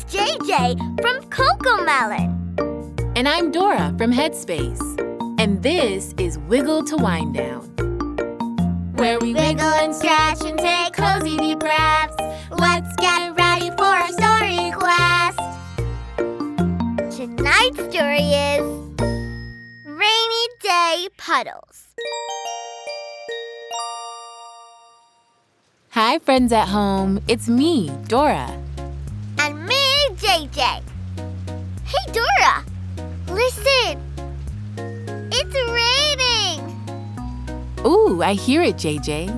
is JJ from CoComelon. And I'm Dora from Headspace. And this is Wiggle to Wind Down, where we wiggle and stretch and take cozy deep breaths. Let's get ready for our story quest. Tonight's story is Rainy Day Puddles. Hi, friends at home. It's me, Dora. And me, JJ. Hey, Dora, listen. It's raining. Ooh, I hear it, JJ.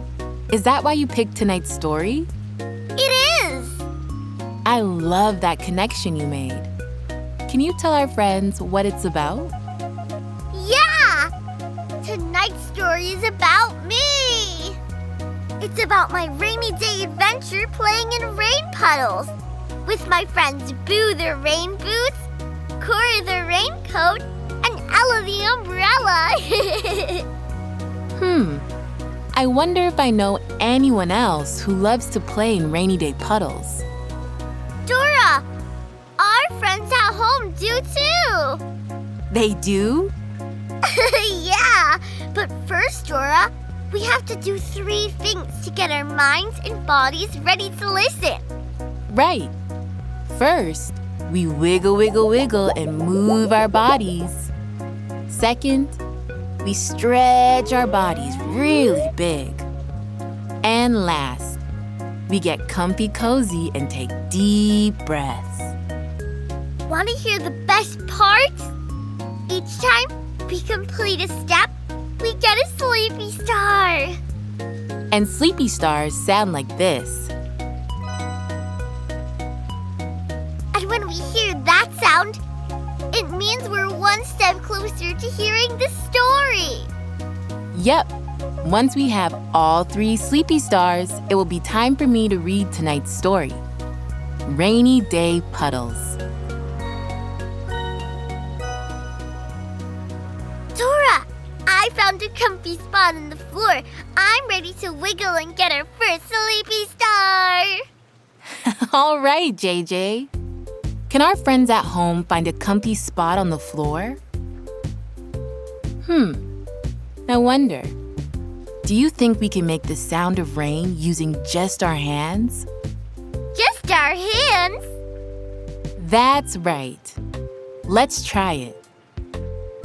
Is that why you picked tonight's story? It is. I love that connection you made. Can you tell our friends what it's about? Yeah! Tonight's story is about me. It's about my rainy day adventure playing in rain puddles with my friends Boo the rain boots, Cora the raincoat, and Ella the umbrella. I wonder if I know anyone else who loves to play in rainy day puddles. Dora, our friends at home do too. They do? Yeah, but first, Dora, we have to do 3 things to get our minds and bodies ready to listen. Right. First, we wiggle, wiggle, wiggle and move our bodies. Second, we stretch our bodies really big. And last, we get comfy cozy and take deep breaths. Want to hear the best part? Each time we complete a step, we get a sleepy star. And sleepy stars sound like this. And when we hear that sound, it means we're one step closer to hearing the story. Yep. Once we have all 3 sleepy stars, it will be time for me to read tonight's story. Rainy Day Puddles. Dora, I found a comfy spot on the floor. I'm ready to wiggle and get our first sleepy star. All right, JJ. Can our friends at home find a comfy spot on the floor? I wonder, do you think we can make the sound of rain using just our hands? Just our hands? That's right. Let's try it.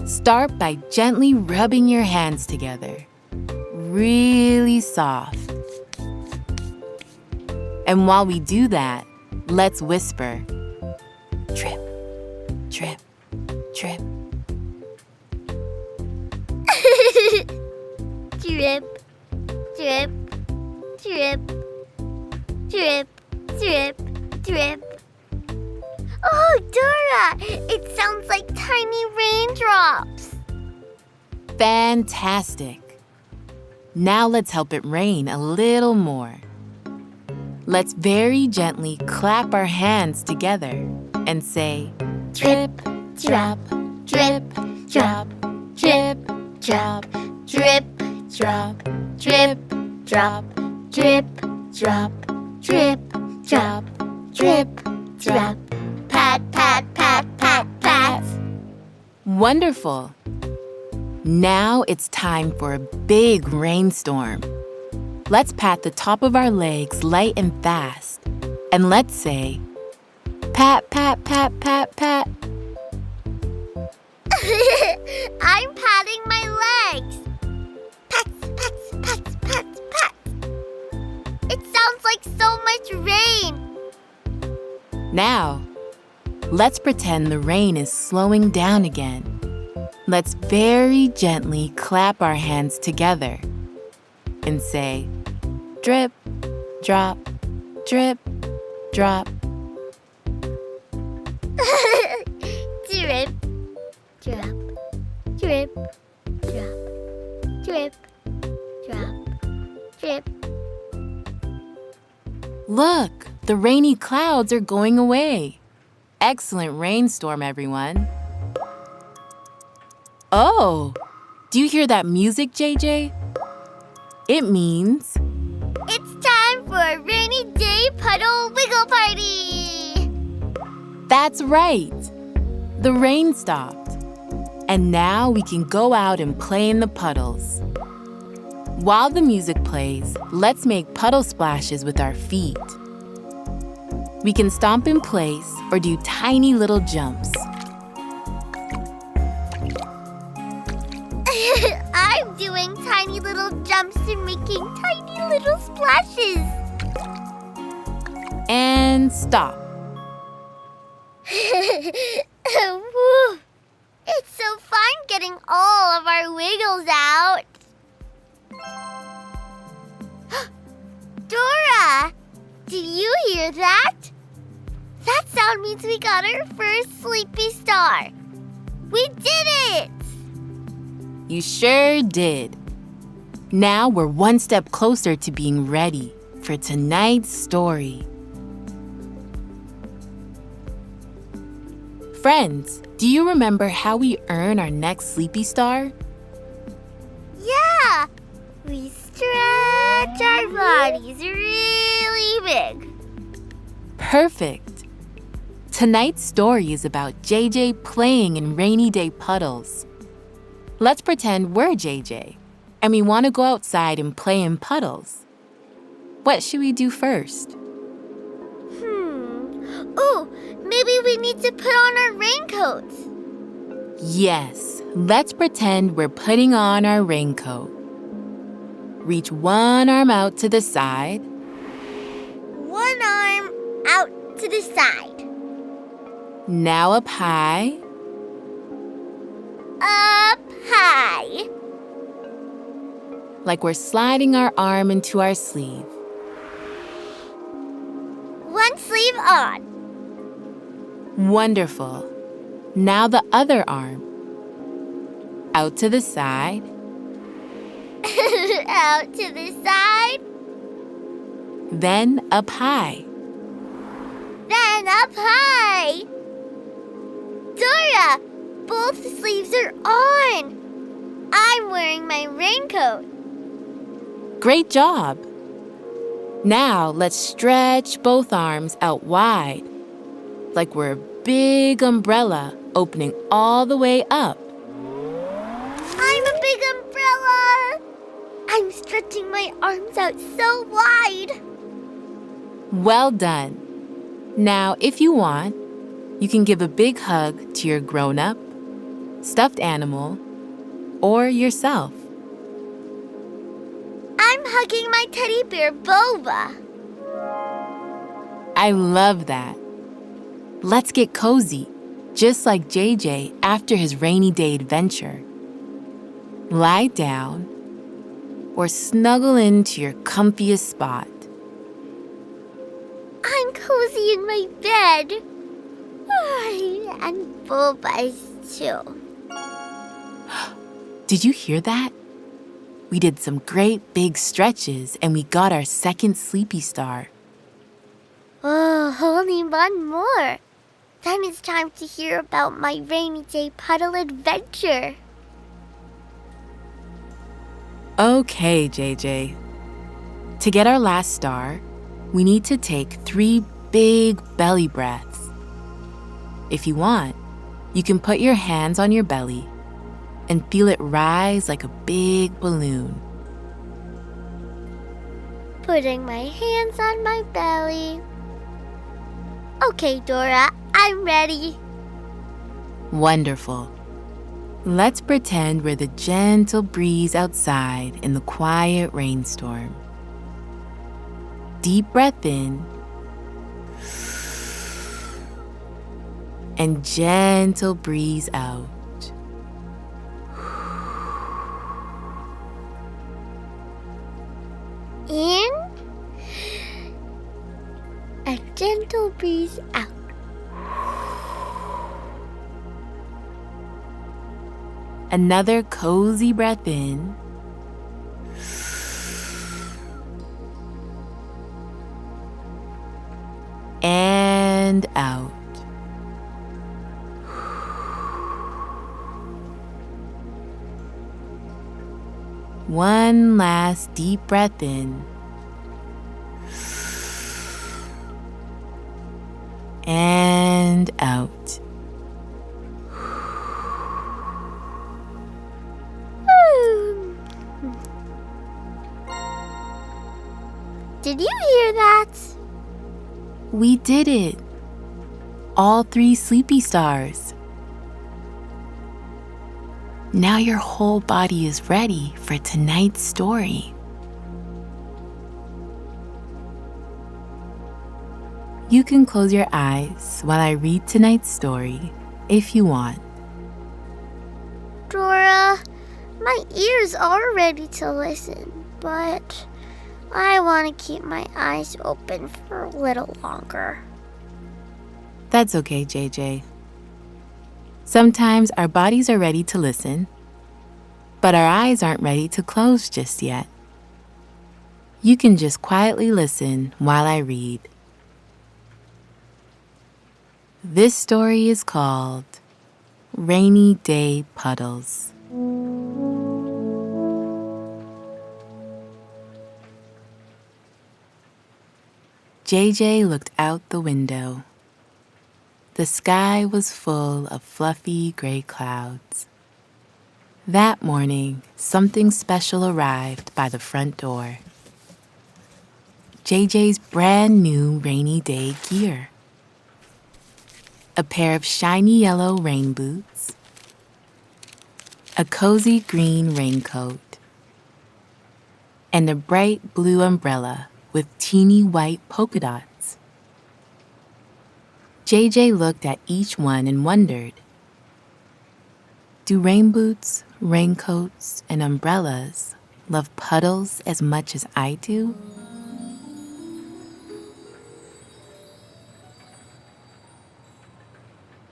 Start by gently rubbing your hands together, really soft. And while we do that, let's whisper, drip, drip, drip. Drip, drip, drip, drip, drip, drip. Oh, Dora, it sounds like tiny raindrops. Fantastic. Now let's help it rain a little more. Let's very gently clap our hands together and say, drip, drop, drip, drop, drip, drop, drip, drop, drip, drop, drip, drop, drip, drop, drip, drop. Pat, pat, pat, pat, pat. Wonderful. Now it's time for a big rainstorm. Let's pat the top of our legs light and fast. And let's say, pat, pat, pat, pat, pat. I'm patting my legs. Pats, pats, pats, pats, pats. It sounds like so much rain. Now, let's pretend the rain is slowing down again. Let's very gently clap our hands together and say, drip, drop, drip, drop. Drip, drop, drip, drop, drip, drop, drip. Look, the rainy clouds are going away. Excellent rainstorm, everyone. Oh, do you hear that music, JJ? It means It's time for a rainy day puddle wiggle party! That's right. The rain stopped. And now we can go out and play in the puddles. While the music plays, let's make puddle splashes with our feet. We can stomp in place or do tiny little jumps. I'm doing tiny little jumps and making tiny little splashes. And stop. Woo. It's so fun getting all of our wiggles out. Dora, did you hear that? That sound means we got our first sleepy star. We did it! You sure did. Now we're one step closer to being ready for tonight's story. Friends, do you remember how we earn our next sleepy star? Yeah! We stretch our bodies really big. Perfect. Tonight's story is about JJ playing in rainy day puddles. Let's pretend we're JJ, and we want to go outside and play in puddles. What should we do first? Ooh, maybe we need to put on our raincoats. Yes, let's pretend we're putting on our raincoat. Reach one arm out to the side. One arm out to the side. Now up high. Up high. Like we're sliding our arm into our sleeve. One sleeve on. Wonderful. Now the other arm. Out to the side. Out to the side. Then up high. Then up high. Dora, both sleeves are on. I'm wearing my raincoat. Great job. Now let's stretch both arms out wide, like we're a big umbrella opening all the way up. I'm a big umbrella. I'm stretching my arms out so wide. Well done. Now, if you want, you can give a big hug to your grown-up, stuffed animal, or yourself. I'm hugging my teddy bear, Boba. I love that. Let's get cozy, just like JJ after his rainy day adventure. Lie down or snuggle into your comfiest spot. I'm cozy in my bed. And Boba's too. Did you hear that? We did some great big stretches and we got our second sleepy star. Oh, only one more. Then it's time to hear about my rainy day puddle adventure. Okay, JJ. To get our last star, we need to take 3 big belly breaths. If you want, you can put your hands on your belly and feel it rise like a big balloon. Putting my hands on my belly. Okay, Dora, I'm ready. Wonderful. Let's pretend we're the gentle breeze outside in the quiet rainstorm. Deep breath in and gentle breeze out. In. A gentle breeze out. Another cozy breath in. And out. One last deep breath in. And out. Did you hear that? We did it! All 3 sleepy stars. Now your whole body is ready for tonight's story. You can close your eyes while I read tonight's story if you want. Dora, my ears are ready to listen, but I want to keep my eyes open for a little longer. That's okay, JJ. Sometimes our bodies are ready to listen, but our eyes aren't ready to close just yet. You can just quietly listen while I read. This story is called Rainy Day Puddles. JJ looked out the window. The sky was full of fluffy gray clouds. That morning, something special arrived by the front door. JJ's brand new rainy day gear. A pair of shiny yellow rain boots, a cozy green raincoat, and a bright blue umbrella with teeny white polka dots. JJ looked at each one and wondered, do rain boots, raincoats, and umbrellas love puddles as much as I do?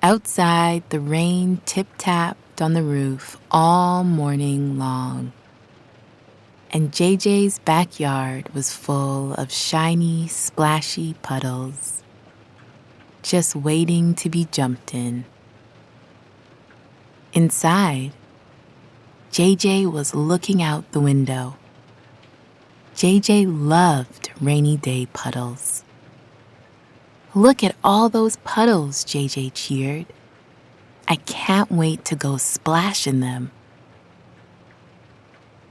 Outside, the rain tip-tapped on the roof all morning long. And JJ's backyard was full of shiny, splashy puddles, just waiting to be jumped in. Inside, JJ was looking out the window. JJ loved rainy day puddles. Look at all those puddles, JJ cheered. I can't wait to go splash in them.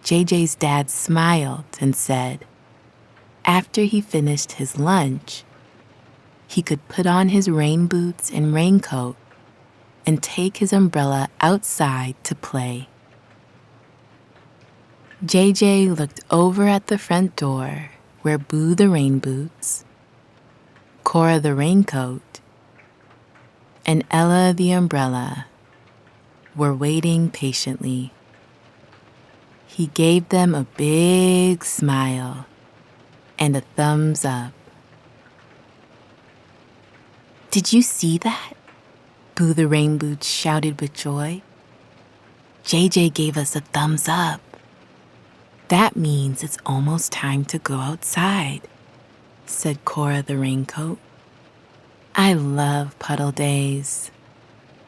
JJ's dad smiled and said, after he finished his lunch, he could put on his rain boots and raincoat and take his umbrella outside to play. JJ looked over at the front door where Boo the rain boots, Cora the raincoat, and Ella the umbrella were waiting patiently. He gave them a big smile and a thumbs up. Did you see that? Boo the rain boots shouted with joy. JJ gave us a thumbs up. That means it's almost time to go outside, said Cora the raincoat. I love puddle days,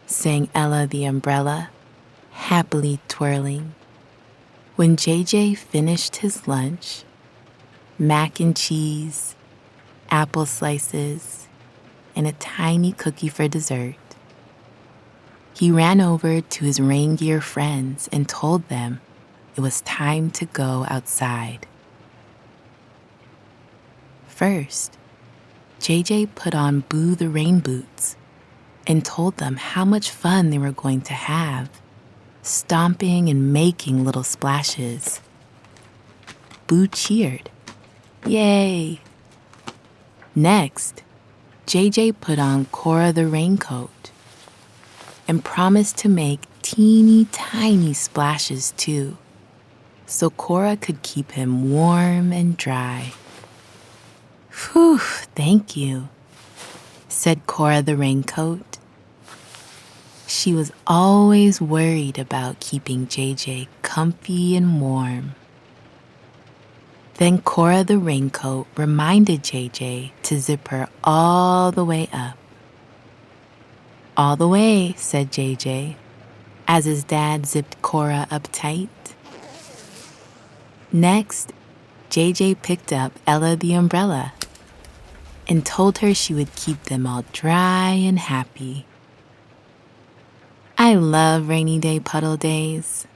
sang Ella the umbrella, happily twirling. When JJ finished his lunch, mac and cheese, apple slices, and a tiny cookie for dessert, he ran over to his rain gear friends and told them it was time to go outside. First, JJ put on Boo the rain boots and told them how much fun they were going to have, stomping and making little splashes. Boo cheered. Yay! Next, JJ put on Cora the raincoat and promised to make teeny tiny splashes too, so Cora could keep him warm and dry. Phew, thank you, said Cora the raincoat. She was always worried about keeping JJ comfy and warm. Then Cora the raincoat reminded JJ to zip her all the way up. All the way, said JJ, as his dad zipped Cora up tight. Next, JJ picked up Ella the umbrella and told her she would keep them all dry and happy. I love rainy day puddle days,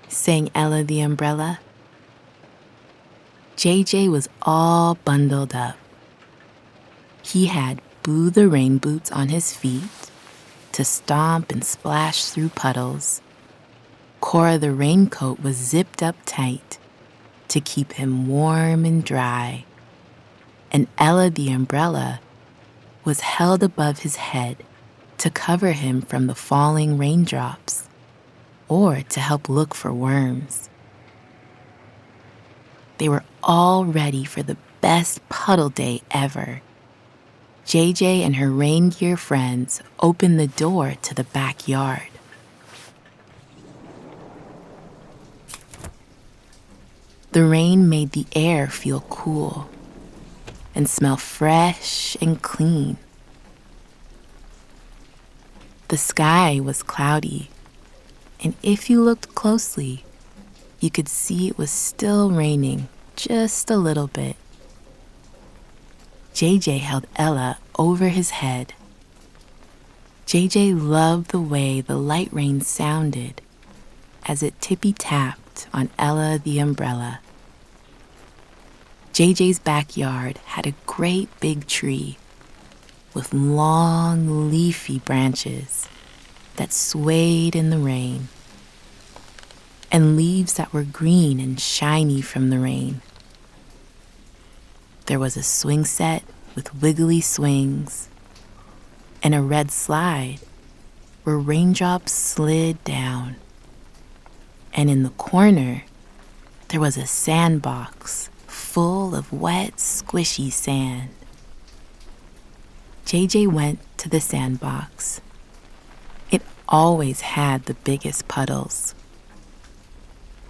sang Ella the umbrella. JJ was all bundled up. He had Boo the rain boots on his feet to stomp and splash through puddles. Cora the raincoat was zipped up tight to keep him warm and dry. And Ella the umbrella was held above his head to cover him from the falling raindrops or to help look for worms. They were all ready for the best puddle day ever. JJ and her reindeer friends opened the door to the backyard. The rain made the air feel cool and smell fresh and clean. The sky was cloudy, and if you looked closely, you could see it was still raining just a little bit. JJ held Ella over his head. JJ loved the way the light rain sounded as it tippy-tapped on Ella the umbrella. JJ's backyard had a great big tree with long, leafy branches that swayed in the rain, and leaves that were green and shiny from the rain. There was a swing set with wiggly swings and a red slide where raindrops slid down. And in the corner, there was a sandbox full of wet, squishy sand. JJ went to the sandbox. It always had the biggest puddles.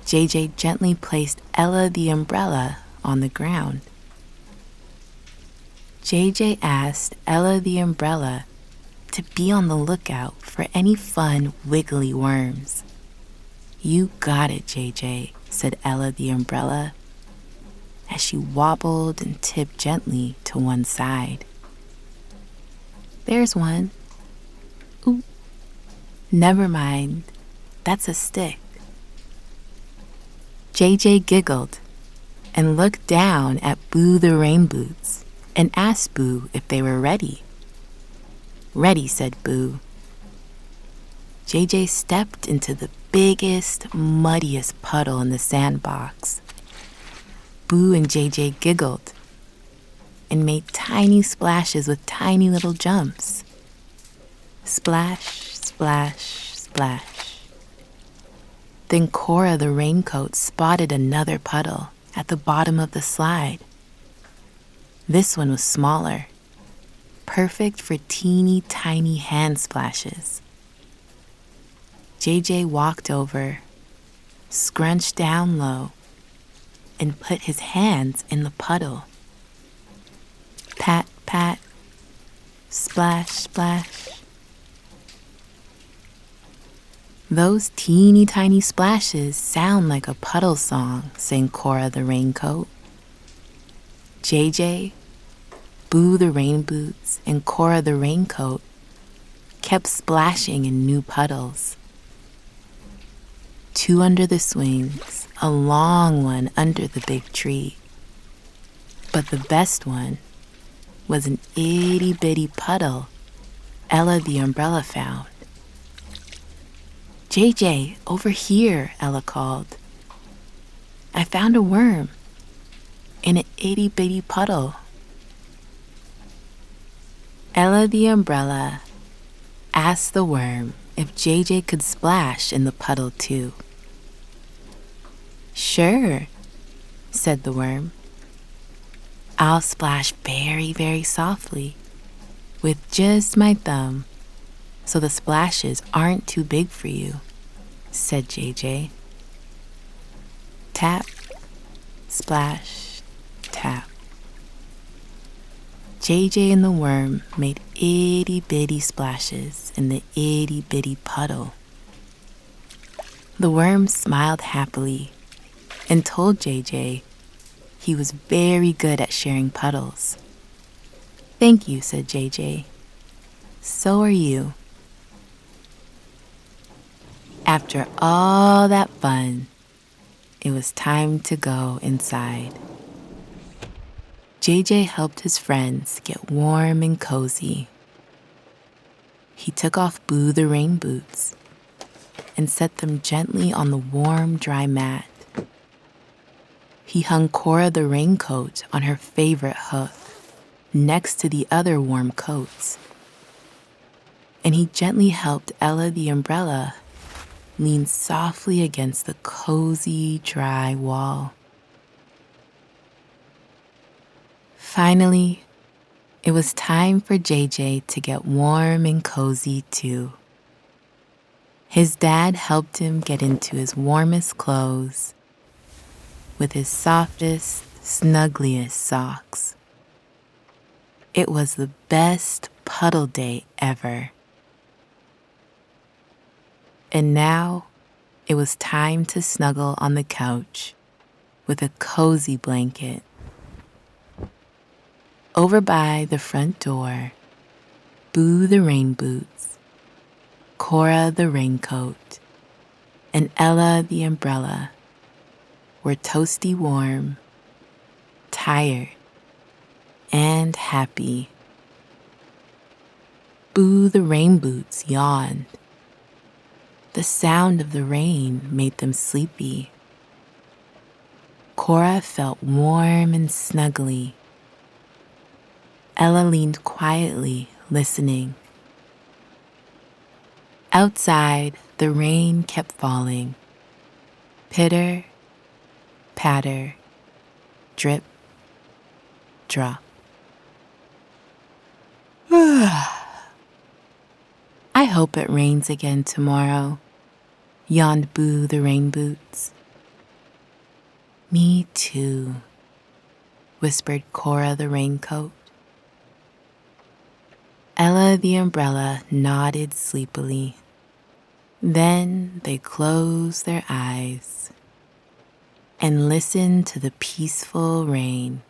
JJ gently placed Ella the umbrella on the ground. JJ asked Ella the umbrella to be on the lookout for any fun, wiggly worms. "You got it, JJ," said Ella the umbrella, as she wobbled and tipped gently to one side. "There's one. Ooh, never mind, that's a stick." JJ giggled and looked down at Boo the rain boots and asked Boo if they were ready. "Ready," said Boo. JJ stepped into the biggest, muddiest puddle in the sandbox. Boo and JJ giggled and made tiny splashes with tiny little jumps. Splash, splash, splash. Then Cora the raincoat spotted another puddle at the bottom of the slide. This one was smaller, perfect for teeny tiny hand splashes. JJ walked over, scrunched down low, and put his hands in the puddle. Pat, pat, splash, splash. "Those teeny tiny splashes sound like a puddle song," sang Cora the raincoat. JJ, Boo the rain boots, and Cora the raincoat kept splashing in new puddles. 2 under the swings, a long one under the big tree. But the best one was an itty-bitty puddle Ella the umbrella found. "JJ, over here," Ella called. "I found a worm in an itty-bitty puddle." Ella the umbrella asked the worm if JJ could splash in the puddle too. "Sure," said the worm. "I'll splash very, very softly with just my thumb so the splashes aren't too big for you," said JJ. Tap, splash, tap. JJ and the worm made itty-bitty splashes in the itty-bitty puddle. The worm smiled happily and told JJ he was very good at sharing puddles. "Thank you," said JJ. "So are you." After all that fun, it was time to go inside. JJ helped his friends get warm and cozy. He took off Boo the rain boots and set them gently on the warm, dry mat. He hung Cora the raincoat on her favorite hook, next to the other warm coats. And he gently helped Ella the umbrella lean softly against the cozy, dry wall. Finally, it was time for JJ to get warm and cozy too. His dad helped him get into his warmest clothes with his softest, snuggliest socks. It was the best Puddle day ever. And now it was time to snuggle on the couch with a cozy blanket. Over by the front door, Boo the rain boots, Cora the raincoat, and Ella the umbrella were toasty warm, tired, and happy. Boo the rain boots yawned. The sound of the rain made them sleepy. Cora felt warm and snuggly. Ella leaned quietly, listening. Outside, the rain kept falling. Pitter, patter, drip, drop. I hope it rains again tomorrow, yawned Boo the rain boots. Me too, whispered Cora the raincoat. Ella the umbrella nodded sleepily. Then they closed their eyes and listened to the peaceful rain.